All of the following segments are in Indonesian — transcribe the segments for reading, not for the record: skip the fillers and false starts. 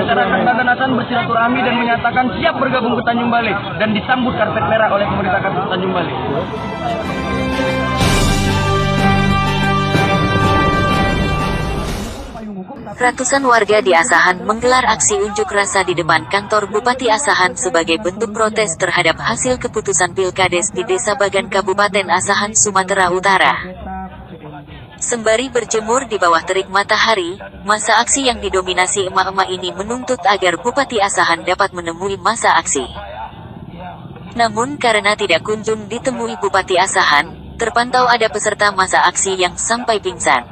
Masyarakat Bagan Asahan bersilaturahmi dan menyatakan siap bergabung ke Tanjung Balai dan disambut karpet merah oleh pemerintah Tanjung Balai. Ratusan warga di Asahan menggelar aksi unjuk rasa di depan kantor Bupati Asahan sebagai bentuk protes terhadap hasil keputusan Pilkades di Desa Bagan Kabupaten Asahan, Sumatera Utara. Sembari berjemur di bawah terik matahari, masa aksi yang didominasi emak-emak ini menuntut agar Bupati Asahan dapat menemui masa aksi. Namun karena tidak kunjung ditemui Bupati Asahan, terpantau ada peserta masa aksi yang sampai pingsan.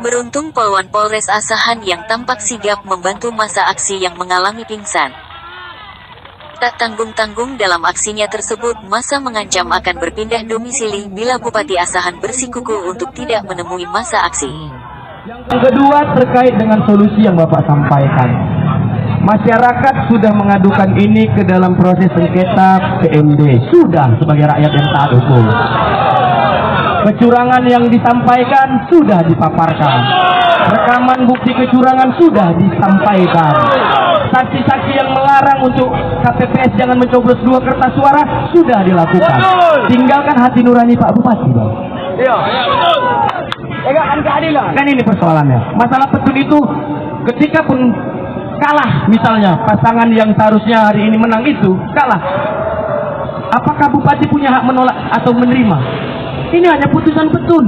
Beruntung Polwan Polres Asahan yang tampak sigap membantu masa aksi yang mengalami pingsan. Tak tanggung-tanggung dalam aksinya tersebut, masa mengancam akan berpindah domisili bila Bupati Asahan bersikukuh untuk tidak menemui masa aksi. Yang kedua terkait dengan solusi yang Bapak sampaikan. Masyarakat sudah mengadukan ini ke dalam proses sengketa PMD. Sudah sebagai rakyat yang taat hukum. Kecurangan yang disampaikan sudah dipaparkan. Rekaman bukti kecurangan sudah disampaikan. Saksi-saksi yang melarang untuk KPPS jangan mencoblos 2 kertas suara sudah dilakukan. Tinggalkan hati nurani Pak Bupati, Bang. Iya. Tegakkan keadilan. Kan ini persoalannya. Masalah petun itu ketika pun kalah, misalnya pasangan yang seharusnya hari ini menang itu kalah. Apakah Bupati punya hak menolak atau menerima? Ini hanya putusan petun.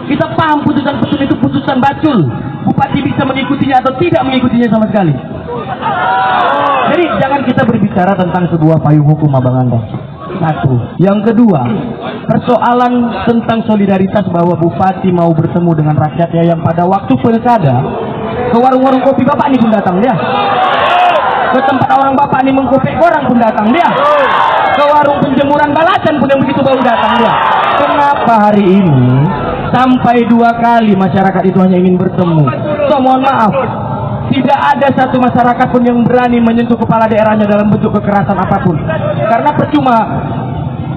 Kita paham putusan petun itu putusan bacul. Bupati bisa mengikutinya atau tidak mengikutinya sama sekali. Jadi jangan kita berbicara tentang sebuah payung hukum, Abang Anda. Satu. Yang kedua, persoalan tentang solidaritas bahwa Bupati mau bertemu dengan rakyatnya yang pada waktu pilkada ke warung-warung kopi Bapak ini pun datang dia. Ke tempat orang Bapak ini mengkopek orang pun datang dia. Ke warung penjemuran balacan pun yang begitu bau datang dia. Kenapa hari ini sampai 2 kali masyarakat itu hanya ingin bertemu? So, mohon maaf, tidak ada satu masyarakat pun yang berani menyentuh kepala daerahnya dalam bentuk kekerasan apapun. Karena percuma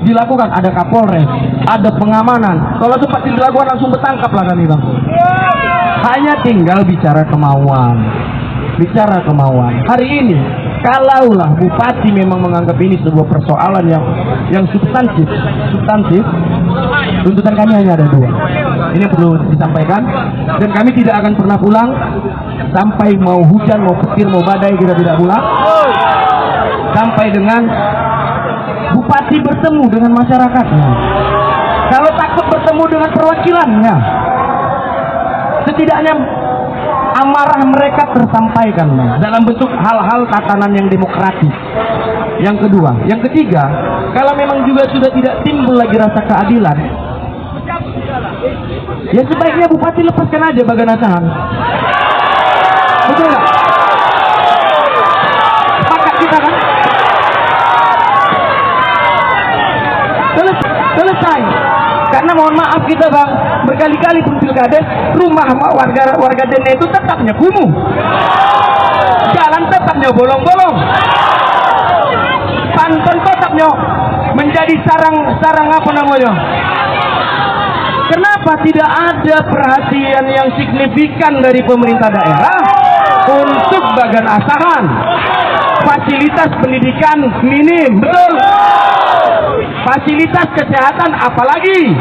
dilakukan, ada Kapolres, ada pengamanan. Kalau sempat dilakukan langsung bertangkaplah kami, Bang. Hanya tinggal bicara kemauan. Bicara kemauan. Hari ini kalaulah Bupati memang menganggap ini sebuah persoalan yang substantif, tuntutan kami hanya ada 2. Ini perlu disampaikan, dan kami tidak akan pernah pulang sampai mau hujan, mau petir, mau badai, kita tidak pulang sampai dengan Bupati bertemu dengan masyarakatnya. Kalau takut bertemu dengan perwakilannya, setidaknya amarah mereka tersampaikan dalam bentuk hal-hal tatanan yang demokratis. Yang kedua, yang ketiga, kalau memang juga sudah tidak timbul lagi rasa keadilan, ya sebaiknya Bupati lepaskan aja Bagan Asahan. Betul nggak? Sepakat kita kan? Selesai. Karena mohon maaf kita, Bang, berkali-kali pun pilkades, rumah warga dene itu tetapnya kumuh, jalan tetapnya bolong-bolong, panton tetapnya menjadi sarang apa namanya. Kenapa tidak ada perhatian yang signifikan dari pemerintah daerah untuk Bagan Asahan? Fasilitas pendidikan minim, betul. Fasilitas kesehatan apalagi,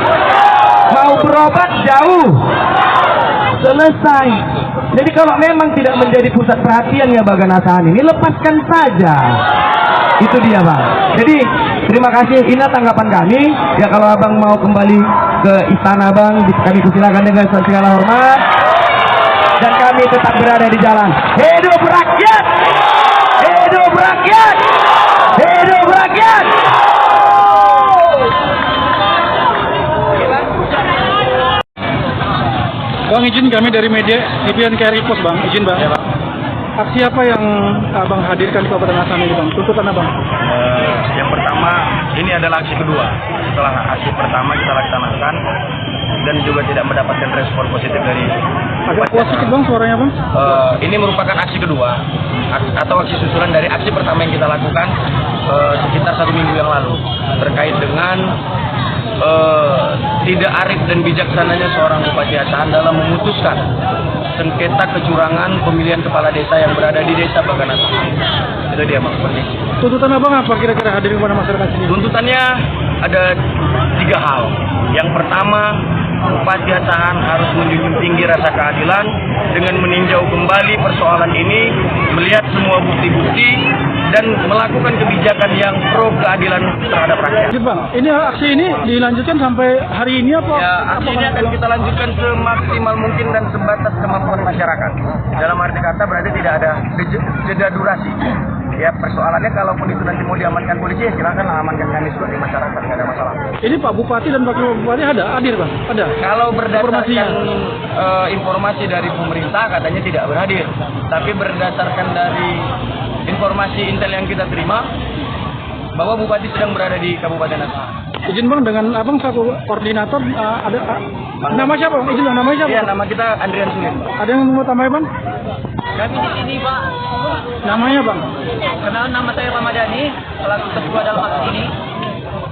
mau berobat jauh. Selesai. Jadi kalau memang tidak menjadi pusat perhatian ya Bagan Asahan ini, lepaskan saja. Itu dia, Bang. Jadi terima kasih. Ini tanggapan kami. Ya kalau Abang mau kembali ke istana, Bang, kami persilakan dengan segala hormat. Dan kami tetap berada di jalan. Hidup rakyat! Hidup rakyat! Hidup rakyat! Bang, izin kami dari media KRI Pos, Bang. Izin, Bang. Ya, Bang. Aksi apa yang Abang hadirkan di Kabupaten Asahan ini, Bang? Tuntutan Abang? Yang pertama, ini adalah aksi kedua. Setelah aksi pertama kita laksanakan dan juga tidak mendapatkan respon positif dari. Agak kuat sedikit, Bang, suaranya, Bang. Ini merupakan aksi kedua atau aksi susulan dari aksi pertama yang kita lakukan sekitar 1 minggu yang lalu terkait dengan tidak arif dan bijaksananya seorang Bupati Asahan dalam memutuskan sengketa kecurangan pemilihan kepala desa yang berada di desa Bagan Asahan. Itu dia Bang kondisi. Tuntutan abang apa kira-kira hadir kepada masyarakat sini? Tuntutannya ada 3 hal. Yang pertama, Bupati Asahan harus menjunjung tinggi rasa keadilan dengan meninjau kembali persoalan ini, melihat semua bukti-bukti dan melakukan kebijakan yang pro keadilan terhadap rakyat. Bang, ini aksi ini dilanjutkan sampai hari ini apa? Ya, aksi ini akan kita lanjutkan semaksimal mungkin dan sebatas kemampuan masyarakat. Dalam arti kata berarti tidak ada jeda durasi. Ya, persoalannya kalaupun itu nanti mau diamankan polisi, ya silakan amankan kami sebagai masyarakat, nggak ada masalah. Ini Pak Bupati dan Wakil Bupati hadir Bang? Ada? Kalau berdasarkan Informasinya? informasi dari pemerintah katanya tidak berhadir. Tapi berdasarkan dari informasi intel yang kita terima, bahwa Bupati sedang berada di Kabupaten Asahan. Izin Bang, dengan Abang selaku koordinator, nama siapa Bang? Izin Bang, nama siapa? Iya, nama kita Andrian Sulit. Ada yang mau tambah Bang? Kami di sini Pak, Namanya Bang? kenal nama saya Ramadhani, selaku ketua dalam aksi ini.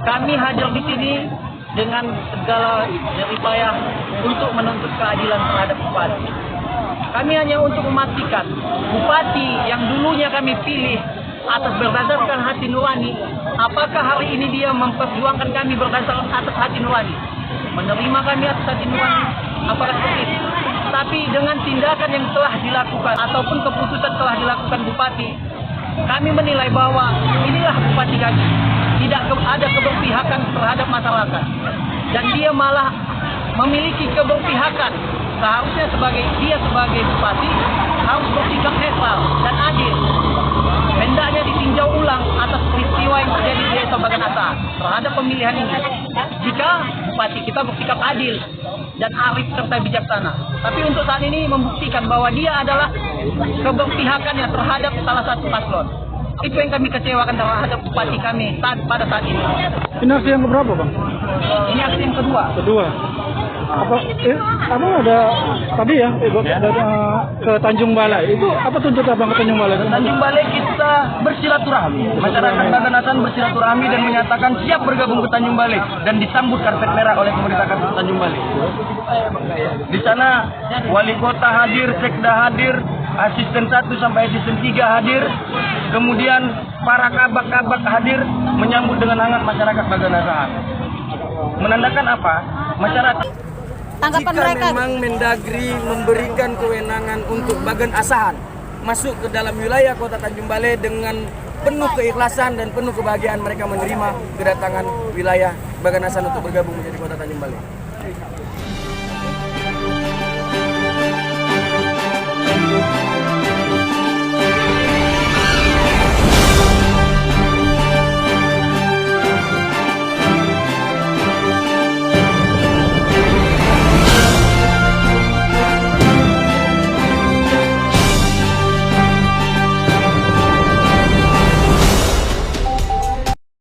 Kami hadir di sini dengan segala jeripayah untuk menuntut keadilan terhadap Bupati. Kami hanya untuk memastikan Bupati yang dulunya kami pilih atas berdasarkan hati nurani, apakah hari ini dia memperjuangkan kami berdasarkan atas hati nurani, menerima kami atas hati nurani, apakah seperti itu? Tapi dengan tindakan yang telah dilakukan ataupun keputusan telah dilakukan Bupati, kami menilai bahwa inilah Bupati kami, tidak ada keberpihakan terhadap masyarakat, dan dia malah memiliki keberpihakan. Seharusnya dia sebagai Bupati harus bersikap netral dan adil. Hendaknya ditinjau ulang atas peristiwa yang terjadi di Desa Bagan Asahan terhadap pemilihan ini. Jika Bupati kita bersikap adil dan arif serta bijaksana. Tapi untuk saat ini membuktikan bahwa dia adalah keberpihakannya terhadap salah satu paslon. Itu yang kami kecewakan terhadap Bupati kami pada saat ini. Ini aksi yang keberapa Bang? Ini aksi yang kedua. Kedua. Abang ada tadi ya ke Tanjung Balai. Itu apa tuntut Abang ke Tanjung Balai? Tanjung Balai kita bersilaturahmi. Masyarakat Bagan Asahan bersilaturahmi dan menyatakan siap bergabung ke Tanjung Balai dan disambut karpet merah oleh pemerintah Tanjung Balai. Di sana wali kota hadir, sekda hadir, asisten 1 sampai asisten 3 hadir, kemudian para kabak-kabak hadir menyambut dengan hangat masyarakat Bagan Asahan. Menandakan apa? Masyarakat Tanggapan jika mereka. memang Mendagri memberikan kewenangan untuk Bagan Asahan masuk ke dalam wilayah kota Tanjung Balai dengan penuh keikhlasan dan penuh kebahagiaan mereka menerima kedatangan wilayah Bagan Asahan untuk bergabung menjadi kota Tanjung Balai.